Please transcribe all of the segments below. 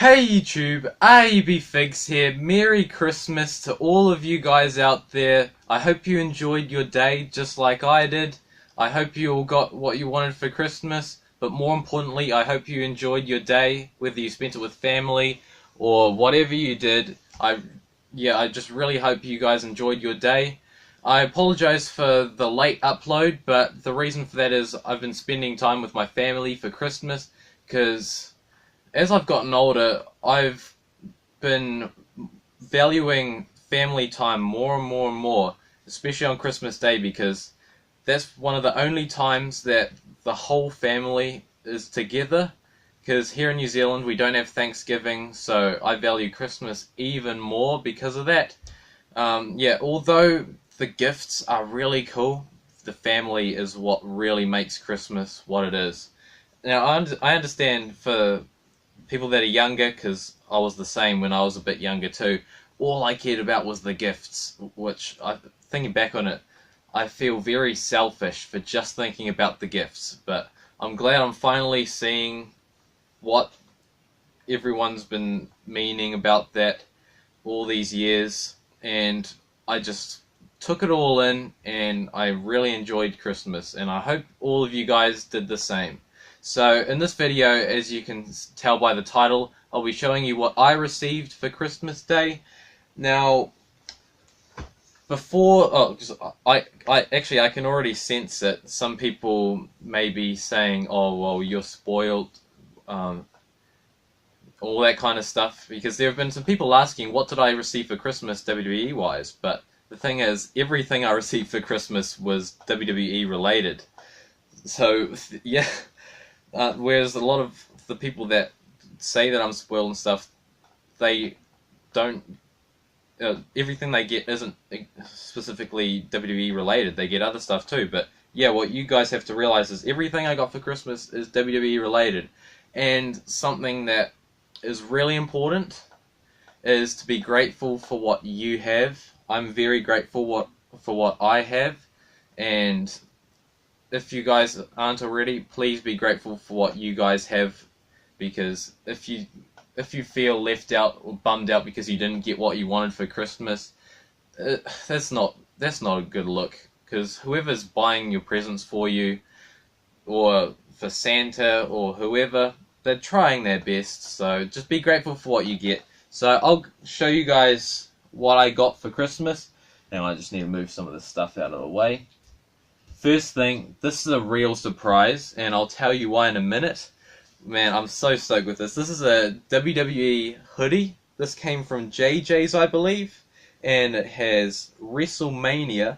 Hey YouTube, AEB Figs here. Merry Christmas to all of you guys out there. I hope you enjoyed your day just like I did. I hope you all got what you wanted for Christmas, but more importantly, I hope you enjoyed your day, whether you spent it with family or whatever you did. I just really hope you guys enjoyed your day. I apologize for the late upload, but the reason for that is I've been spending time with my family for Christmas, because as I've gotten older, I've been valuing family time more and more and more, especially on Christmas Day, because that's one of the only times that the whole family is together. Because here in New Zealand we don't have Thanksgiving, so I value Christmas even more because of that. Although the gifts are really cool, the family is what really makes Christmas what it is. Now, I understand for people that are younger, because I was the same when I was a bit younger too, all I cared about was the gifts, which, thinking back on it, I feel very selfish for just thinking about the gifts, but I'm glad I'm finally seeing what everyone's been meaning about that all these years, and I just took it all in, and I really enjoyed Christmas, and I hope all of you guys did the same. So in this video, as you can tell by the title, I'll be showing you what I received for Christmas Day. Now, I can already sense it. Some people may be saying, "Oh, well, you're spoiled," all that kind of stuff, because there have been some people asking, "What did I receive for Christmas WWE wise?" But the thing is, everything I received for Christmas was WWE related. So yeah. Whereas a lot of the people that say that I'm spoiled and stuff, they don't. Everything they get isn't specifically WWE related. They get other stuff too. But yeah, what you guys have to realize is everything I got for Christmas is WWE related. And something that is really important is to be grateful for what you have. I'm very grateful for what I have, and if you guys aren't already, please be grateful for what you guys have, because if you feel left out or bummed out because you didn't get what you wanted for Christmas, that's not a good look, because whoever's buying your presents for you, or for Santa or whoever, they're trying their best, so just be grateful for what you get. So I'll show you guys what I got for Christmas. Now I just need to move some of this stuff out of the way. First thing, this is a real surprise, and I'll tell you why in a minute. Man, I'm so stoked with this. This is a WWE hoodie. This came from JJ's, I believe, and it has WrestleMania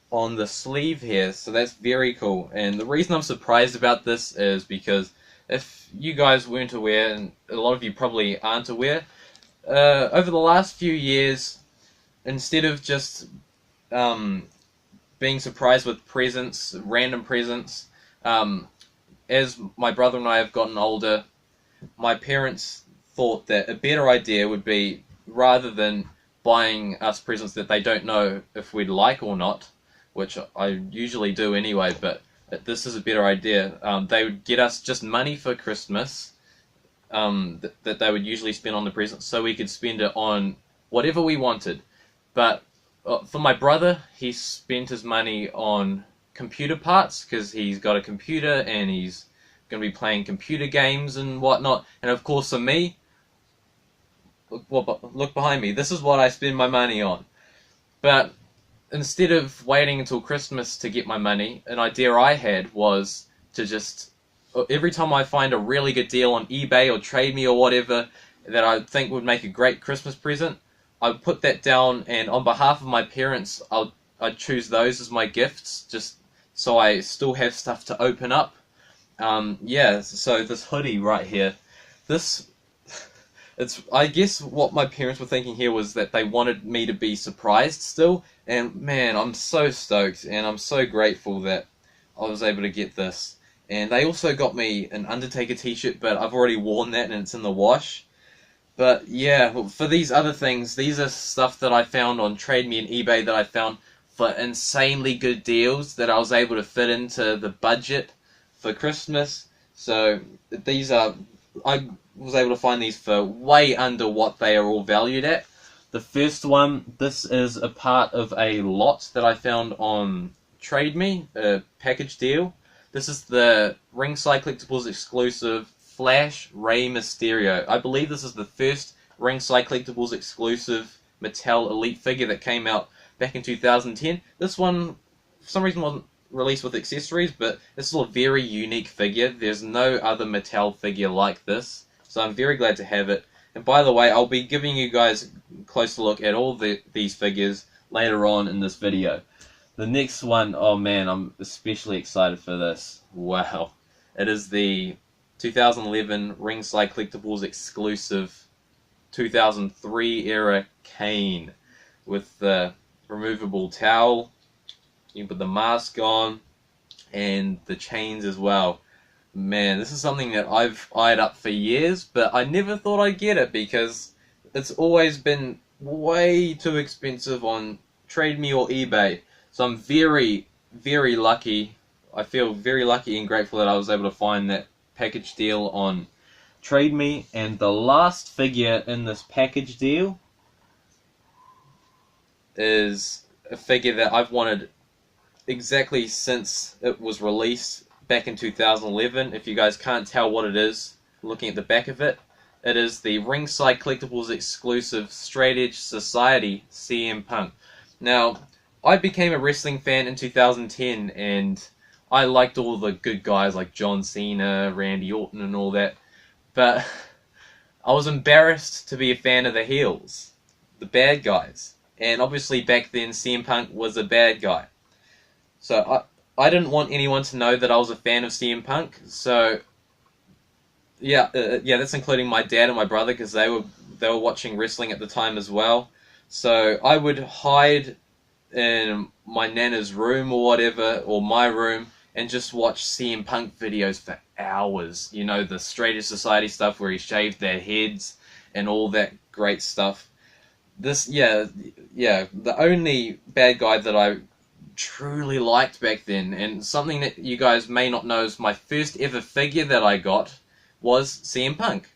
on the sleeve here, so that's very cool. And the reason I'm surprised about this is because if you guys weren't aware, and a lot of you probably aren't aware, over the last few years, instead of just being surprised with presents, random presents, as my brother and I have gotten older, my parents thought that a better idea would be, rather than buying us presents that they don't know if we'd like or not, which I usually do anyway, but this is a better idea. They would get us just money for Christmas, that they would usually spend on the presents, so we could spend it on whatever we wanted. But for my brother, he spent his money on computer parts, because he's got a computer and he's going to be playing computer games and whatnot. And of course for me, look behind me, this is what I spend my money on. But instead of waiting until Christmas to get my money, an idea I had was to just, every time I find a really good deal on eBay or Trade Me or whatever that I think would make a great Christmas present, I'd put that down, and on behalf of my parents, I'd choose those as my gifts, just so I still have stuff to open up. So this hoodie right here, I guess what my parents were thinking here was that they wanted me to be surprised still, and man, I'm so stoked, and I'm so grateful that I was able to get this. And they also got me an Undertaker t-shirt, but I've already worn that and it's in the wash. But yeah, for these other things, these are stuff that I found on Trade Me and eBay that I found for insanely good deals that I was able to fit into the budget for Christmas. So these are I was able to find these for way under what they are all valued at. The first one, this is a part of a lot that I found on Trade Me, a package deal. This is the Ringside Collectibles exclusive Flash Rey Mysterio. I believe this is the first Ringside Collectibles exclusive Mattel Elite figure that came out back in 2010. This one, for some reason, wasn't released with accessories, but it's still a very unique figure. There's no other Mattel figure like this, so I'm very glad to have it. And by the way, I'll be giving you guys a closer look at all these figures later on in this video. The next one, oh man, I'm especially excited for this. Wow. It is the 2011 Ringside Collectibles exclusive 2003 era Kane with the removable towel. You can put the mask on and the chains as well. Man, this is something that I've eyed up for years, but I never thought I'd get it because it's always been way too expensive on Trade Me or eBay. So I'm very, very lucky. I feel very lucky and grateful that I was able to find that package deal on Trade Me. And the last figure in this package deal is a figure that I've wanted exactly since it was released back in 2011. If you guys can't tell what it is, looking at the back of it, it is the Ringside Collectibles exclusive Straight Edge Society CM Punk. Now, I became a wrestling fan in 2010, and I liked all the good guys like John Cena, Randy Orton, and all that, but I was embarrassed to be a fan of the heels, the bad guys. And obviously back then CM Punk was a bad guy. So I didn't want anyone to know that I was a fan of CM Punk. So yeah, that's including my dad and my brother because they were watching wrestling at the time as well. So I would hide in my nana's room or whatever, or my room, and just watch CM Punk videos for hours. You know, the Straight Edge Society stuff where he shaved their heads and all that great stuff. This, the only bad guy that I truly liked back then, and something that you guys may not know, is my first ever figure that I got was CM Punk.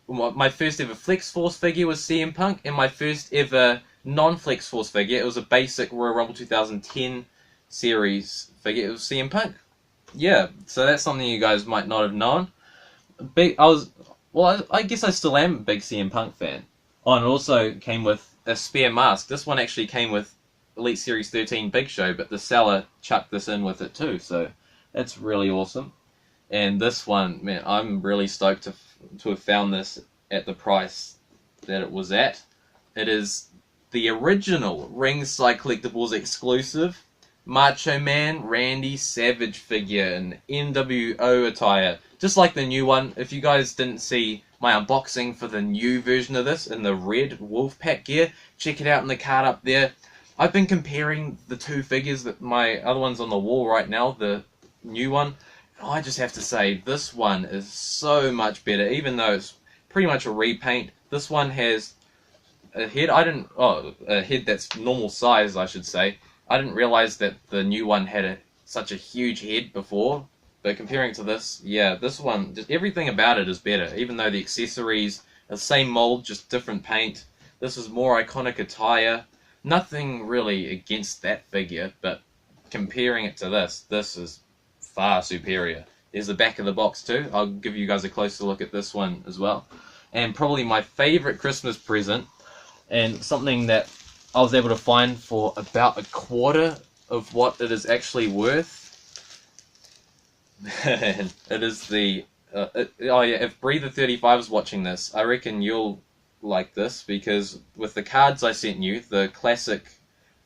My first ever Flex Force figure was CM Punk, and my first ever non-Flex Force figure, it was a basic Royal Rumble 2010 series figure, it was CM Punk. Yeah, so that's something you guys might not have known. I guess I still am a big CM Punk fan. Oh, and it also came with a spare mask. This one actually came with Elite Series 13 Big Show, but the seller chucked this in with it too, so that's really awesome. And this one, man, I'm really stoked to have found this at the price that it was at. It is the original Ringside Collectibles exclusive Macho Man Randy Savage figure in NWO attire. Just like the new one. If you guys didn't see my unboxing for the new version of this in the red Wolfpack gear, check it out in the card up there. I've been comparing the two figures, that my other one's on the wall right now, the new one. I just have to say, this one is so much better, even though it's pretty much a repaint. This one has a head, a head that's normal size, I should say. I didn't realize that the new one had such a huge head before, but comparing to this, yeah, this one, just everything about it is better, even though the accessories are the same mold, just different paint. This is more iconic attire. Nothing really against that figure, but comparing it to this is far superior. There's the back of the box too. I'll give you guys a closer look at this one as well. And probably my favorite Christmas present, and something that I was able to find for about a quarter of what it is actually worth. And it is the if Breather35 is watching this, I reckon you'll like this, because with the cards I sent you, the classic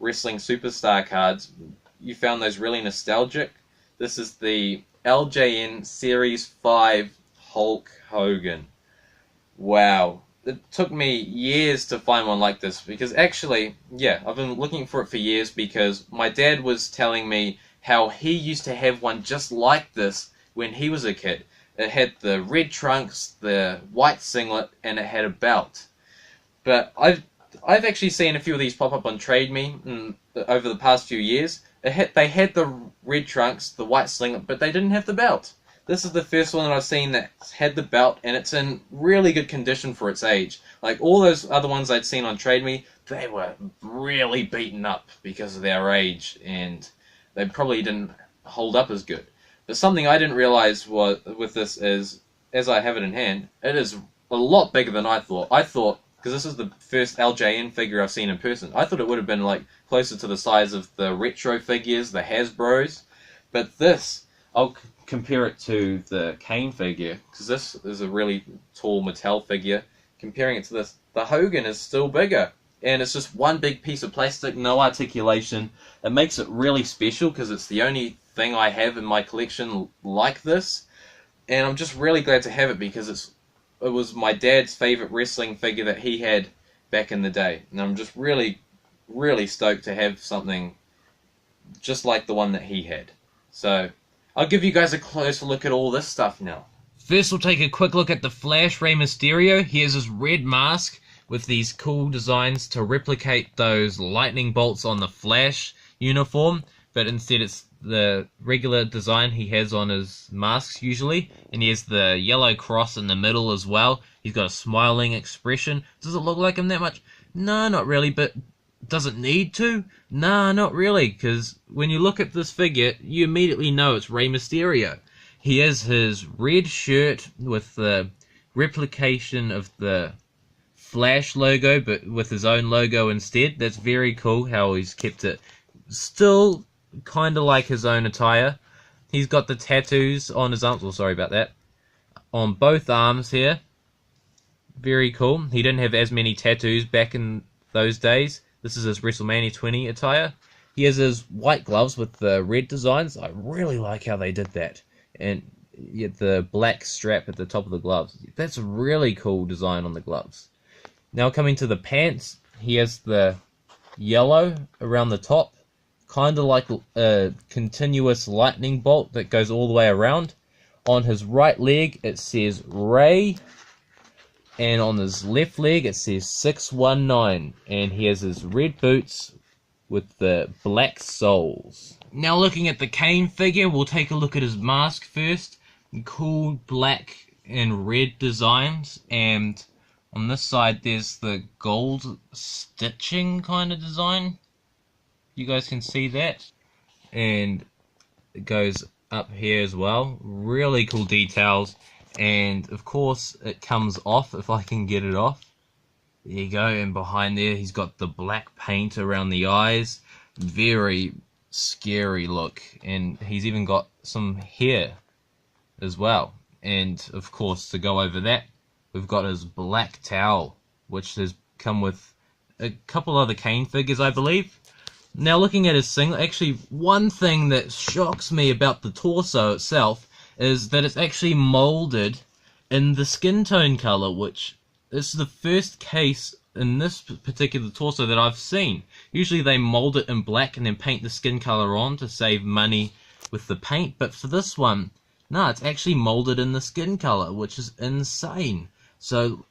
wrestling superstar cards, you found those really nostalgic. This is the LJN Series 5 Hulk Hogan. Wow. It took me years to find one like this, because actually, yeah, I've been looking for it for years, because my dad was telling me how he used to have one just like this when he was a kid. It had the red trunks, the white singlet, and it had a belt. But I've actually seen a few of these pop up on Trade Me over the past few years. They had the red trunks, the white singlet, but they didn't have the belt. this is the first one that I've seen that's had the belt, and it's in really good condition for its age. Like, all those other ones I'd seen on Trade Me, they were really beaten up because of their age, and they probably didn't hold up as good. But something I didn't realize was with this is, as I have it in hand, it is a lot bigger than I thought. I thought, because this is the first LJN figure I've seen in person, I thought it would have been like closer to the size of the retro figures, the Hasbros. But this, I'll compare it to the Kane figure, because this is a really tall Mattel figure. Comparing it to this, the Hogan is still bigger. And it's just one big piece of plastic, no articulation. It makes it really special because it's the only thing I have in my collection like this. And I'm just really glad to have it because it was my dad's favorite wrestling figure that he had back in the day. And I'm just really, really stoked to have something just like the one that he had. So, I'll give you guys a closer look at all this stuff now. First, we'll take a quick look at the Flash Rey Mysterio. He has his red mask with these cool designs to replicate those lightning bolts on the Flash uniform, but instead it's the regular design he has on his masks usually, and he has the yellow cross in the middle as well. He's got a smiling expression. Does it look like him that much? No, not really, but does it need to? Nah, not really, because when you look at this figure, you immediately know it's Rey Mysterio. He has his red shirt with the replication of the Flash logo, but with his own logo instead. That's very cool how he's kept it still kind of like his own attire. He's got the tattoos on his arms, well, sorry about that, on both arms here. Very cool. He didn't have as many tattoos back in those days. This is his WrestleMania 20 attire. He has his white gloves with the red designs. I really like how they did that. And yet the black strap at the top of the gloves. That's a really cool design on the gloves. Now coming to the pants, he has the yellow around the top, kind of like a continuous lightning bolt that goes all the way around. On his right leg it says Ray, and on his left leg it says 619, and he has his red boots with the black soles. Now looking at the Kane figure, we'll take a look at his mask first. Cool black and red designs, and on this side there's the gold stitching kind of design. You guys can see that. And it goes up here as well. Really cool details. And of course it comes off if I can get it off. There you go. And behind there he's got the black paint around the eyes. Very scary look. And he's even got some hair as well. And of course, to go over that, we've got his black towel, which has come with a couple other Kane figures, I believe. Now looking at his singlet, actually one thing that shocks me about the torso itself is that it's actually molded in the skin tone color, which is the first case in this particular torso that I've seen. Usually they mold it in black and then paint the skin color on to save money with the paint, but for this one, no, it's actually molded in the skin color, which is insane. So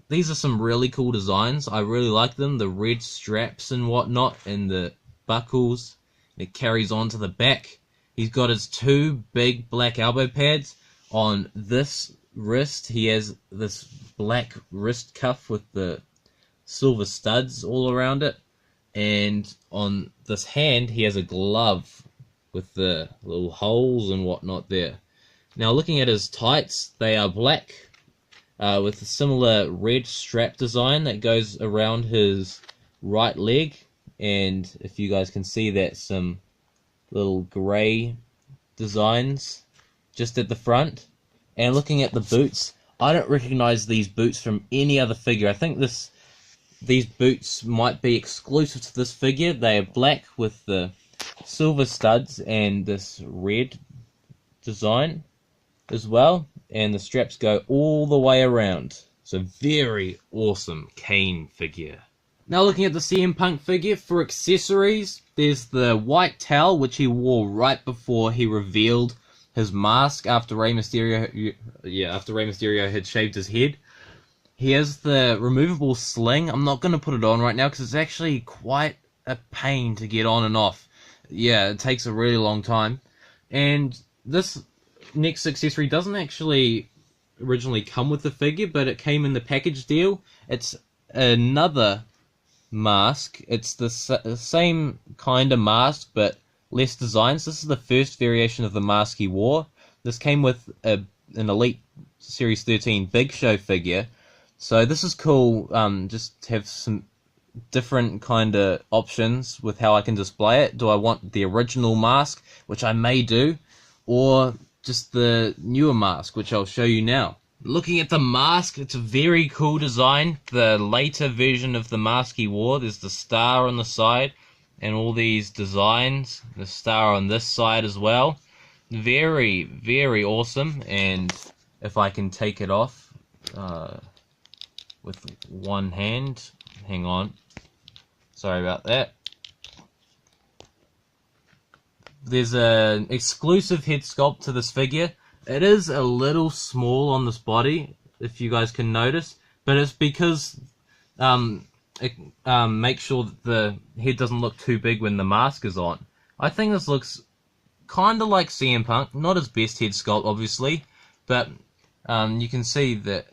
these are some really cool designs. I really like them. The red straps and whatnot, and the buckles. It carries on to the back. He's got his two big black elbow pads. On this wrist, he has this black wrist cuff with the silver studs all around it. And on this hand, he has a glove with the little holes and whatnot there. Now looking at his tights, they are black with a similar red strap design that goes around his right leg. And if you guys can see that, some little grey designs just at the front. And looking at the boots, I don't recognize these boots from any other figure. I think these boots might be exclusive to this figure. They are black with the silver studs and this red design as well, and the straps go all the way around. So very awesome Kane figure. Now looking at the CM Punk figure, for accessories, there's the white towel which he wore right before he revealed his mask after Rey Mysterio had shaved his head. He has the removable sling. I'm not going to put it on right now because it's actually quite a pain to get on and off. Yeah, it takes a really long time. And this next accessory doesn't actually originally come with the figure, but it came in the package deal. It's another mask. It's the same kind of mask, but less designs. This is the first variation of the mask he wore. This came with an Elite Series 13 Big Show figure. So this is cool, just to have some different kind of options with how I can display it. Do I want the original mask, which I may do, or just the newer mask, which I'll show you now. Looking at the mask, it's a very cool design. The later version of the mask he wore, there's the star on the side and all these designs. The star on this side as well. Very, very awesome. And if I can take it off with one hand, hang on. Sorry about that. There's an exclusive head sculpt to this figure. It is a little small on this body, if you guys can notice, but it's because it makes sure that the head doesn't look too big when the mask is on. I think this looks kind of like CM Punk, not his best head sculpt, obviously, but you can see that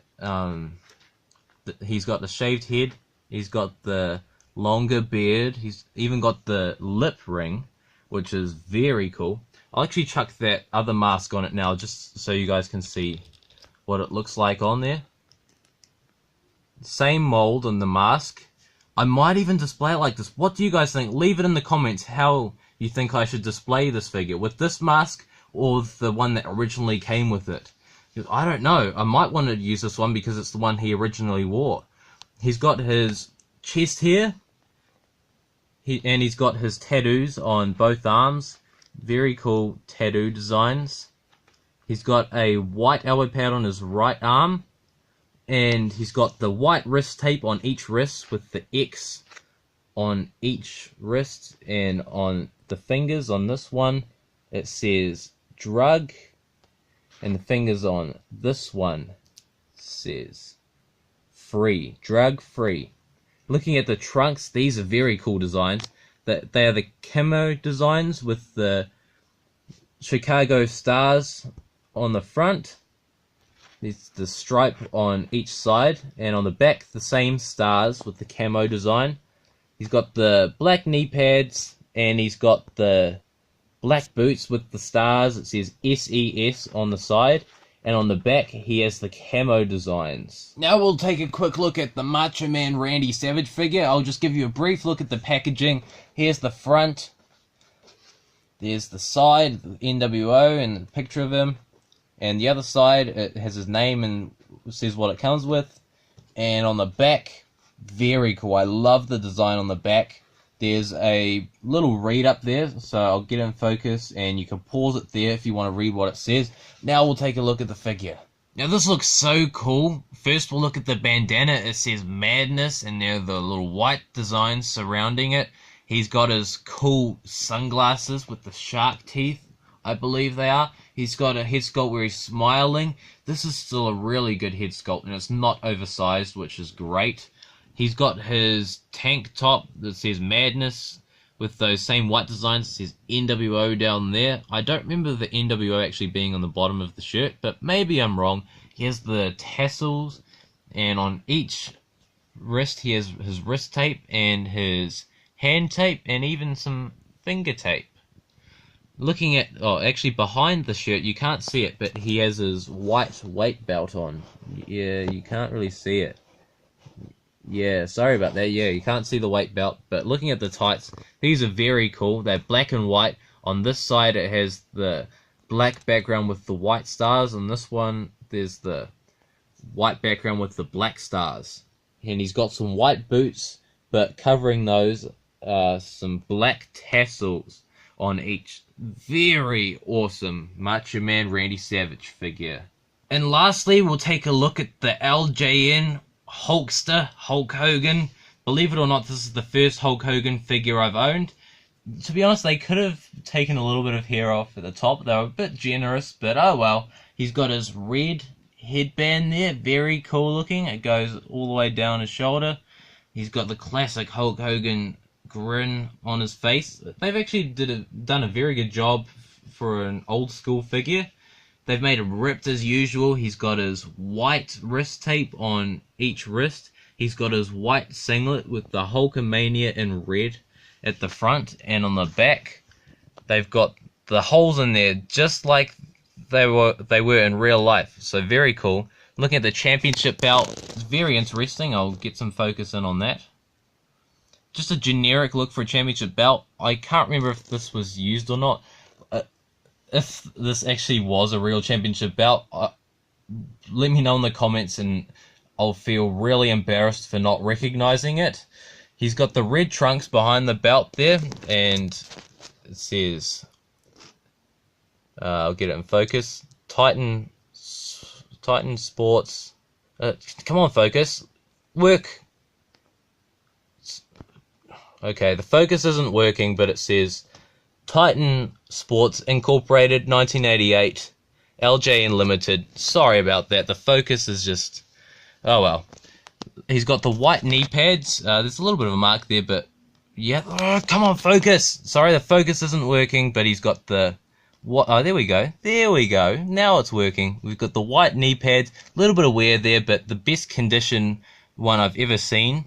he's got the shaved head, he's got the longer beard, he's even got the lip ring, which is very cool. I'll actually chuck that other mask on it now, just so you guys can see what it looks like on there. Same mold on the mask. I might even display it like this. What do you guys think? Leave it in the comments how you think I should display this figure, with this mask or the one that originally came with it. I don't know. I might want to use this one because it's the one he originally wore. He's got his chest here, and he's got his tattoos on both arms. Very cool tattoo designs. He's got a white elbow pad on his right arm, and he's got the white wrist tape on each wrist with the X on each wrist, and on the fingers on this one it says drug, and the fingers on this one says free, drug free. Looking at the trunks, these are very cool designs. They are the camo designs with the Chicago stars on the front. There's the stripe on each side, and on the back the same stars with the camo design. He's got the black knee pads, and he's got the black boots with the stars. It says SES on the side, and on the back he has the camo designs. Now we'll take a quick look at the Macho Man Randy Savage figure. I'll just give you a brief look at the packaging. Here's the front. There's the side, the NWO, and the picture of him. And the other side, it has his name and says what it comes with. And on the back, very cool. I love the design on the back. There's a little read up there, so I'll get in focus, and you can pause it there if you want to read what it says. Now we'll take a look at the figure. Now this looks so cool. First we'll look at the bandana. It says Madness, and there are the little white designs surrounding it. He's got his cool sunglasses with the shark teeth, I believe they are. He's got a head sculpt where he's smiling. This is still a really good head sculpt, and it's not oversized, which is great. He's got his tank top that says Madness with those same white designs. It says NWO down there. I don't remember the NWO actually being on the bottom of the shirt, but maybe I'm wrong. He has the tassels, and on each wrist he has his wrist tape and his hand tape and even some finger tape. Looking at, actually behind the shirt, you can't see it, but he has his white weight belt on. Yeah, you can't really see it. Yeah, sorry about that. Yeah, you can't see the weight belt, but looking at the tights, these are very cool. They're black and white. On this side, it has the black background with the white stars. On this one, there's the white background with the black stars. And he's got some white boots, but covering those are some black tassels on each. Very awesome Macho Man Randy Savage figure. And lastly, we'll take a look at the LJN Hulkster, Hulk Hogan. Believe it or not, this is the first Hulk Hogan figure I've owned. To be honest, they could have taken a little bit of hair off at the top. They were a bit generous, but oh well. He's got his red headband there, very cool looking. It goes all the way down his shoulder. He's got the classic Hulk Hogan grin on his face. They've actually done a very good job for an old school figure. They've made him ripped as usual. He's got his white wrist tape on each wrist. He's got his white singlet with the Hulkamania in red at the front, and on the back they've got the holes in there just like they were in real life. So very cool. Looking at the championship belt, it's very interesting. I'll get some focus in on that. Just a generic look for a championship belt. I can't remember if this was used or not. If this actually was a real championship belt, let me know in the comments and I'll feel really embarrassed for not recognizing it. He's got the red trunks behind the belt there, and it says, I'll get it in focus, Titan Sports. Come on, focus. Work. Okay, the focus isn't working, but it says Titan Sports Incorporated 1988 LJN Limited. Sorry about that. The focus is just... oh well. He's got the white knee pads. There's a little bit of a mark there, but yeah. Oh, come on, focus. Sorry, the focus isn't working, but he's got the... what? Oh, there we go. There we go. Now it's working. We've got the white knee pads. A little bit of wear there, but the best condition one I've ever seen.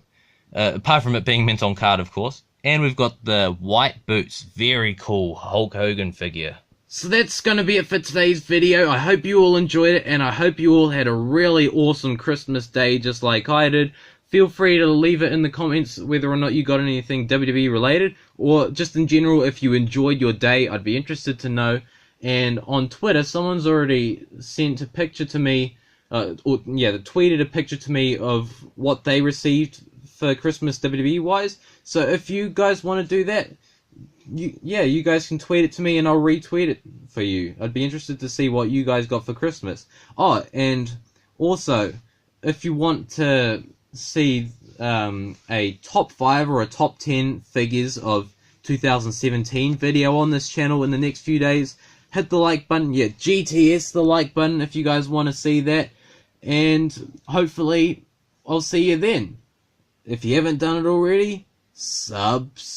Apart from it being mint on card, of course. And we've got the white boots. Very cool Hulk Hogan figure. So that's going to be it for today's video. I hope you all enjoyed it, and I hope you all had a really awesome Christmas day just like I did. Feel free to leave it in the comments whether or not you got anything WWE related, or just in general if you enjoyed your day. I'd be interested to know. And on Twitter, someone's already sent a picture to me, tweeted a picture to me of what they received for Christmas WWE-wise. So if you guys want to do that, you guys can tweet it to me and I'll retweet it for you. I'd be interested to see what you guys got for Christmas. Oh, and also, if you want to see a top 5 or a top 10 figures of 2017 video on this channel in the next few days, hit the like button. Yeah, GTS the like button if you guys want to see that. And hopefully, I'll see you then. If you haven't done it already, subscribe.